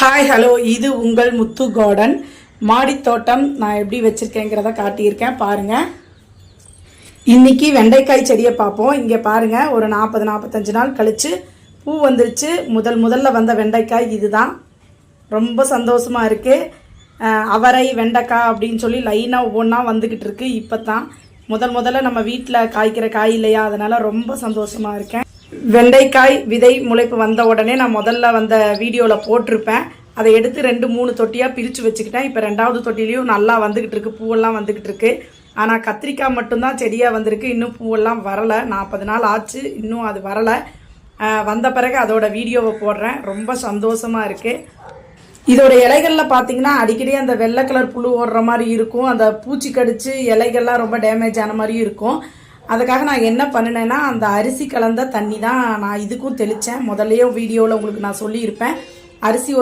Hi hello, இது உங்கள் முத்து garden. மாடி தோட்டம் நான் எப்படி வச்சுருக்கேங்கிறத காட்டியிருக்கேன் பாருங்கள். இன்றைக்கி வெண்டைக்காய் செடியை பார்ப்போம். இங்கே பாருங்கள், ஒரு 40-45 நாள் கழித்து பூ வந்துருச்சு. முதல்ல வந்த வெண்டைக்காய் இதுதான். ரொம்ப சந்தோஷமாக இருக்குது. அவரை வெண்டைக்காய் அப்படின்னு சொல்லி லைனாக ஒவ்வொன்றா வந்துக்கிட்டு இருக்கு. இப்போ தான் முதல்ல நம்ம வீட்டில் காய்க்கிற காய் இல்லையா, அதனால் ரொம்ப சந்தோஷமாக இருக்கேன். வெண்டைக்காய் விதை முளைப்பு வந்த உடனே நான் முதல்ல வந்த வீடியோவில் போட்டிருப்பேன். அதை எடுத்து 2-3 தொட்டியாக பிரித்து வச்சுக்கிட்டேன். இப்போ 2வது தொட்டிலையும் நல்லா வந்துக்கிட்டு இருக்கு, பூவெல்லாம் வந்துக்கிட்டு இருக்கு. ஆனால் கத்திரிக்காய் மட்டும்தான் செடியாக வந்திருக்கு, இன்னும் பூவெல்லாம் வரலை. 40 நாள் ஆச்சு, இன்னும் அது வரலை. வந்த பிறகு அதோட வீடியோவை போடுறேன். ரொம்ப சந்தோஷமாக இருக்குது. இதோட இலைகளில் பார்த்தீங்கன்னா அடிக்கடி அந்த வெள்ளை கலர் புழு ஓடுற மாதிரி இருக்கும். அந்த பூச்சி கடிச்சு இலைகள்லாம் ரொம்ப டேமேஜ் ஆன மாதிரியும் இருக்கும். அதுக்காக நான் என்ன பண்ணினேன்னா, அந்த அரிசி கலந்த தண்ணி தான் நான் இதுக்கும் தெளித்தேன். முதல்லையும் வீடியோவில் உங்களுக்கு நான் சொல்லியிருப்பேன். அரிசி